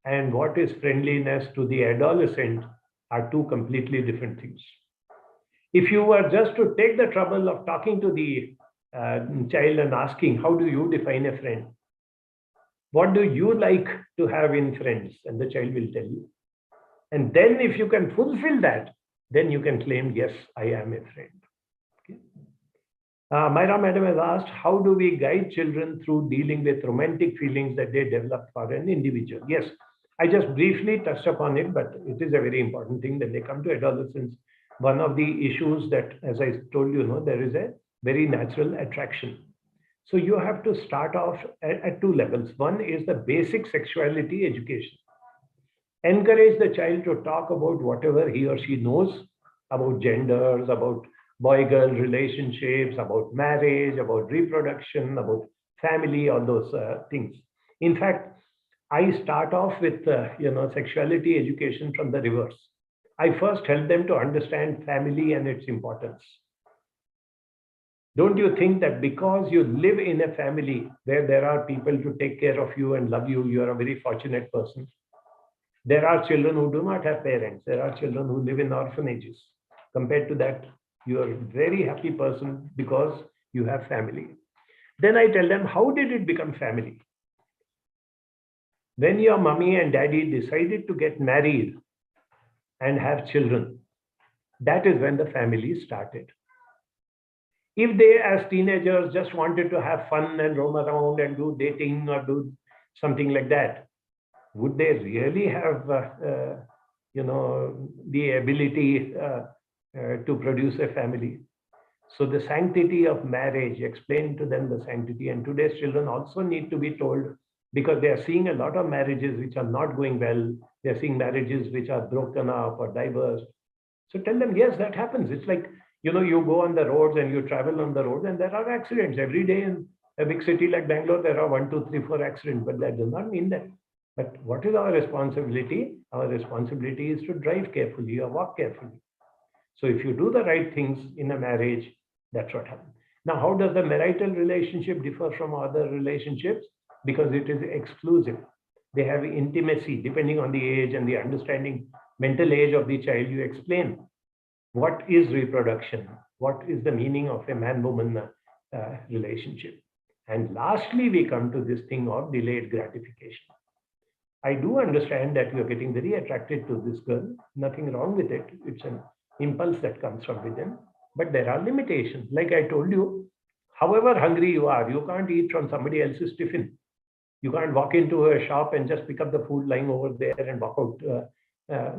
and what is friendliness to the adolescent are 2 completely different things. If you were just to take the trouble of talking to the child and asking, how do you define a friend? What do you like to have in friends? And the child will tell you. And then if you can fulfill that, then you can claim, yes, I am a friend. Okay. Myra Madam has asked, how do we guide children through dealing with romantic feelings that they develop for an individual? Yes, I just briefly touched upon it, but it is a very important thing. When they come to adolescence, one of the issues that, as I told you, there is a very natural attraction. So you have to start off at 2 levels. One is the basic sexuality education. Encourage the child to talk about whatever he or she knows about genders, about boy-girl relationships, about marriage, about reproduction, about family, all those things. In fact, I start off with sexuality education from the reverse. I first help them to understand family and its importance. Don't you think that because you live in a family where there are people to take care of you and love you, you are a very fortunate person? There are children who do not have parents. There are children who live in orphanages. Compared to that, you are a very happy person because you have family. Then I tell them, how did it become family? When your mommy and daddy decided to get married and have children, that is when the family started. If they, as teenagers, just wanted to have fun and roam around and do dating or do something like that, would they really have, the ability to produce a family? So the sanctity of marriage, explain to them the sanctity. And today's children also need to be told, because they are seeing a lot of marriages which are not going well. They are seeing marriages which are broken up or divorced. So tell them, yes, that happens. It's like, you go on the roads and you travel on the road and there are accidents. Every day in a big city like Bangalore, there are 1, 2, 3, 4 accidents, but that does not mean that. But what is our responsibility? Our responsibility is to drive carefully or walk carefully. So if you do the right things in a marriage, that's what happens. Now, how does the marital relationship differ from other relationships? Because it is exclusive. They have intimacy depending on the age and the understanding, mental age of the child. You explain what is reproduction, what is the meaning of a man-woman relationship. And lastly, we come to this thing of delayed gratification. I do understand that you're getting very attracted to this girl. Nothing wrong with it. It's an impulse that comes from within. But there are limitations. Like I told you, however hungry you are, you can't eat from somebody else's tiffin. You can't walk into a shop and just pick up the food lying over there and walk out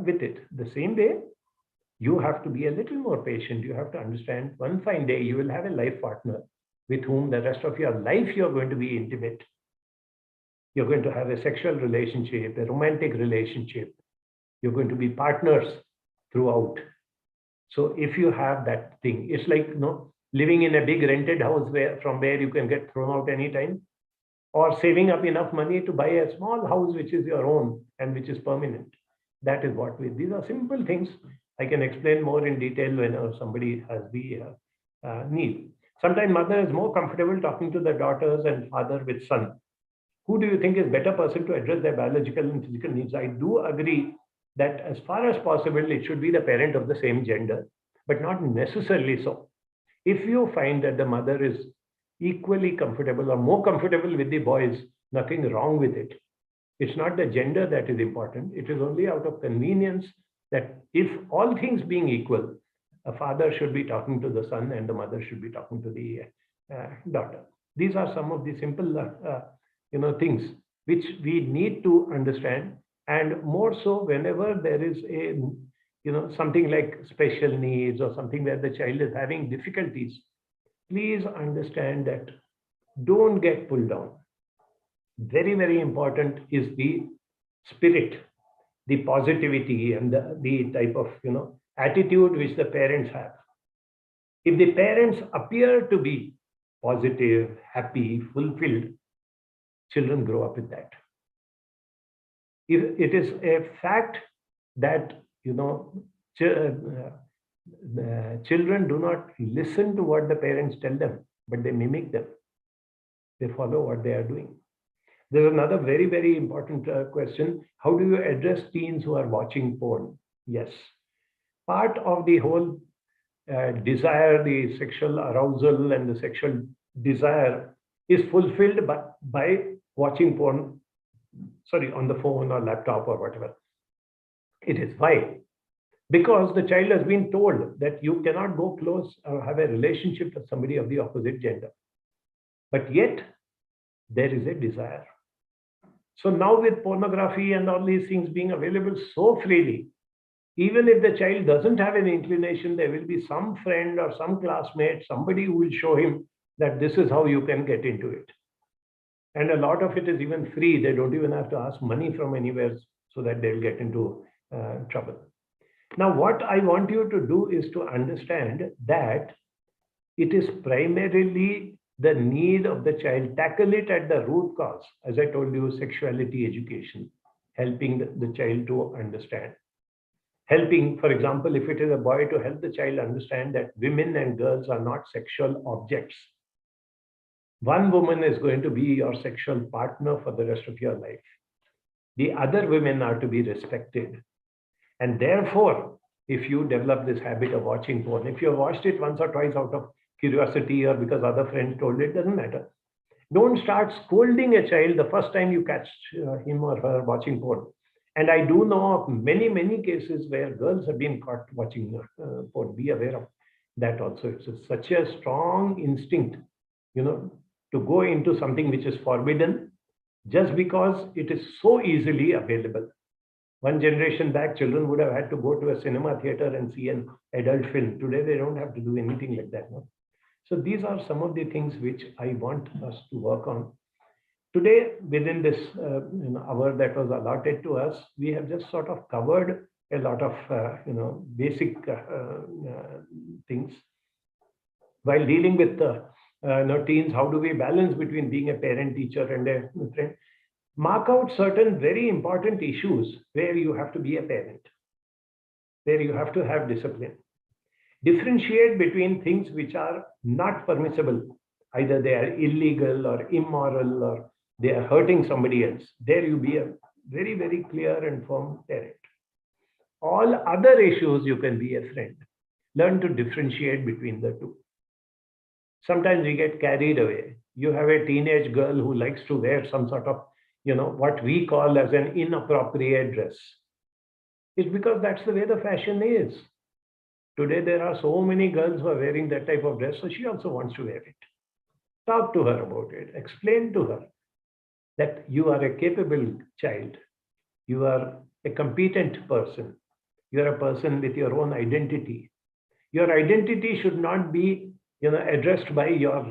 with it. The same way, you have to be a little more patient. You have to understand one fine day you will have a life partner with whom the rest of your life you're going to be intimate. You're going to have a sexual relationship, a romantic relationship. You're going to be partners throughout. So if you have that thing, it's like living in a big rented house from where you can get thrown out anytime. or saving up enough money to buy a small house which is your own and which is permanent. That is what these are simple things. I can explain more in detail whenever somebody has the need. Sometimes mother is more comfortable talking to the daughters and father with son. Who do you think is better person to address their biological and physical needs? I do agree that as far as possible, it should be the parent of the same gender, but not necessarily so. If you find that the mother is equally comfortable or more comfortable with the boys, nothing wrong with it. It's not the gender that is important. It is only out of convenience that if all things being equal, a father should be talking to the son and the mother should be talking to the daughter. These are some of the simple things which we need to understand, and more so whenever there is a something like special needs or something where the child is having difficulties. Please understand that don't get pulled down. Very, very important is the spirit, the positivity, and the type of attitude which the parents have. If the parents appear to be positive, happy, fulfilled, children grow up with that. If it is a fact that children do not listen to what the parents tell them, but they mimic them. They follow what they are doing. There's another very, very important question. How do you address teens who are watching porn? Yes. Part of the whole desire, the sexual arousal and the sexual desire is fulfilled by watching porn, on the phone or laptop or whatever. It is why? Because the child has been told that you cannot go close or have a relationship with somebody of the opposite gender. But yet, there is a desire. So now with pornography and all these things being available so freely, even if the child doesn't have an inclination, there will be some friend or some classmate, somebody who will show him that this is how you can get into it. And a lot of it is even free. They don't even have to ask money from anywhere so that they'll get into trouble. Now, what I want you to do is to understand that it is primarily the need of the child. Tackle it at the root cause. As I told you, sexuality education, helping the child to understand. Helping, for example, if it is a boy, to help the child understand that women and girls are not sexual objects. One woman is going to be your sexual partner for the rest of your life. The other women are to be respected. And therefore, if you develop this habit of watching porn, if you have watched it once or twice out of curiosity or because other friends told it, doesn't matter. Don't start scolding a child the first time you catch him or her watching porn. And I do know of many, many cases where girls have been caught watching porn. Be aware of that also. It's such a strong instinct, to go into something which is forbidden just because it is so easily available. One generation back, children would have had to go to a cinema theater and see an adult film. Today, they don't have to do anything like that. No? So these are some of the things which I want us to work on. Today, within this hour that was allotted to us, we have just sort of covered a lot of basic things. While dealing with teens, how do we balance between being a parent, teacher, and a friend? Mark out certain very important issues where you have to be a parent, where you have to have discipline. Differentiate between things which are not permissible. Either they are illegal or immoral or they are hurting somebody else. There you be a very, very clear and firm parent. All other issues, you can be a friend. Learn to differentiate between the two. Sometimes we get carried away. You have a teenage girl who likes to wear some sort of, what we call as an inappropriate dress. It's because that's the way the fashion is. Today, there are so many girls who are wearing that type of dress, so she also wants to wear it. Talk to her about it. Explain to her that you are a capable child. You are a competent person. You are a person with your own identity. Your identity should not be addressed by your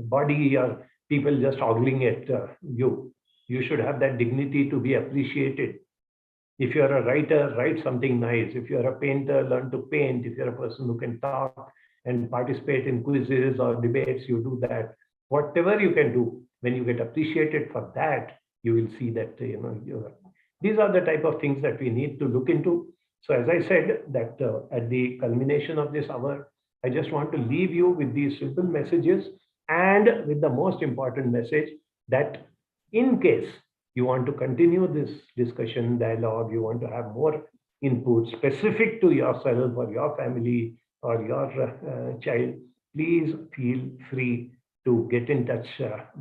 body or people just ogling at you. You should have that dignity to be appreciated. If you're a writer, write something nice. If you're a painter, learn to paint. If you're a person who can talk and participate in quizzes or debates, you do that. Whatever you can do, When you get appreciated for that, you will see that, these are the type of things that we need to look into. So as I said, that at the culmination of this hour, I just want to leave you with these simple messages and with the most important message that in case you want to continue this discussion, dialogue, you want to have more input specific to yourself or your family or your child, please feel free to get in touch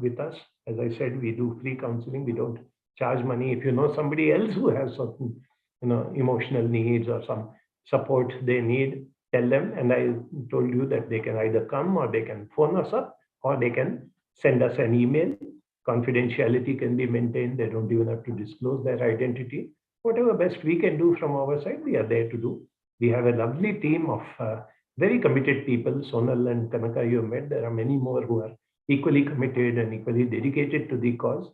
with us. As I said, we do free counseling. We don't charge money. If you know somebody else who has certain, emotional needs or some support they need, tell them. And I told you that they can either come or they can phone us up or they can send us an email. Confidentiality can be maintained. They don't even have to disclose their identity. Whatever best we can do from our side, we are there to do. We have a lovely team of very committed people. Sonal and Kanaka, you have met. There are many more who are equally committed and equally dedicated to the cause.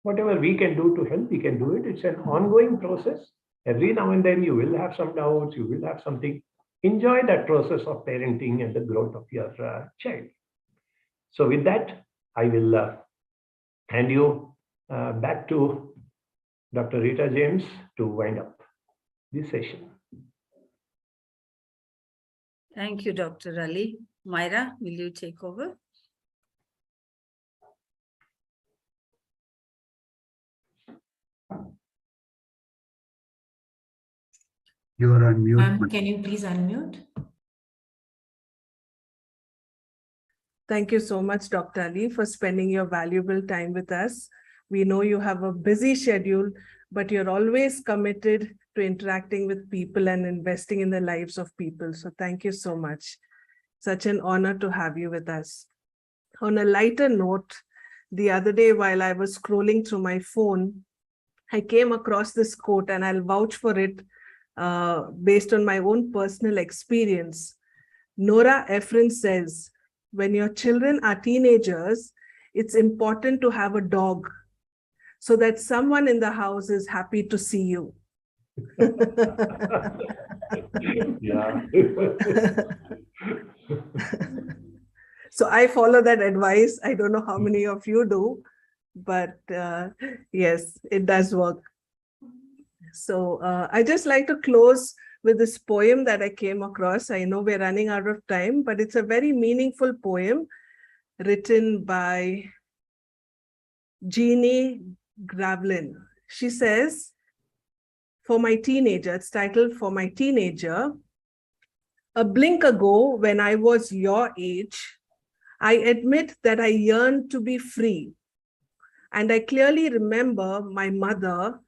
Whatever we can do to help, we can do it. It's an ongoing process. Every now and then you will have some doubts, you will have something. Enjoy that process of parenting and the growth of your child. So with that, I will hand you back to Dr. Rita James to wind up this session. Thank you, Dr. Ali. Myra, will you take over? You are on mute. Can you please unmute? Thank you so much, Dr. Ali, for spending your valuable time with us. We know you have a busy schedule, but you're always committed to interacting with people and investing in the lives of people. So thank you so much. Such an honor to have you with us. On a lighter note, the other day while I was scrolling through my phone, I came across this quote, and I'll vouch for it based on my own personal experience. Nora Ephron says, when your children are teenagers, it's important to have a dog so that someone in the house is happy to see you. Yeah. So I follow that advice. I don't know how many of you do, but yes, it does work. So I just like to close with this poem that I came across. I know we're running out of time, but it's a very meaningful poem written by Jeannie Gravlin. She says, for my teenager, it's titled For My Teenager. A blink ago, when I was your age, I admit that I yearned to be free. And I clearly remember my mother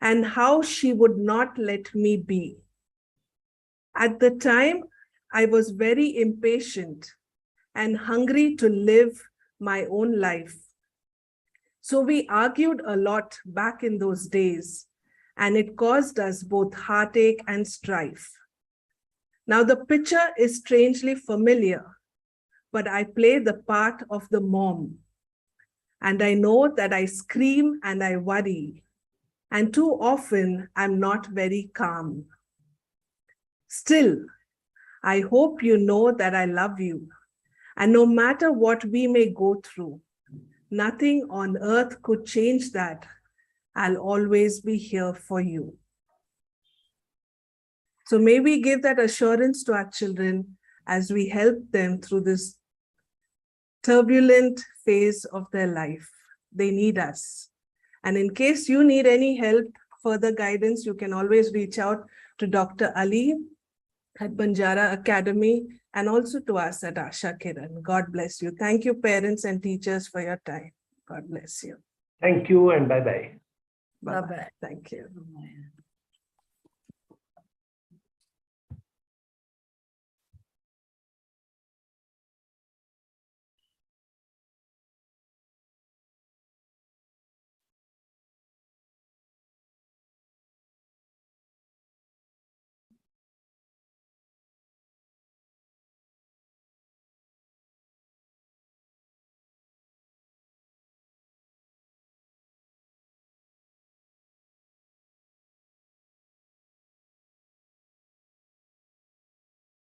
and how she would not let me be. At the time, I was very impatient and hungry to live my own life. So we argued a lot back in those days, and it caused us both heartache and strife. Now the picture is strangely familiar, but I play the part of the mom. And I know that I scream and I worry, and too often I'm not very calm. Still, I hope you know that I love you, and no matter what we may go through, nothing on earth could change that. I'll always be here for you. So may we give that assurance to our children as we help them through this turbulent phase of their life. They need us. And in case you need any help, further guidance, you can always reach out to Dr. Ali at Banjara Academy and also to us at Asha Kiran. God bless you. Thank you, parents and teachers, for your time. God bless you. Thank you and bye-bye. Bye-bye. Bye-bye. Thank you. Bye.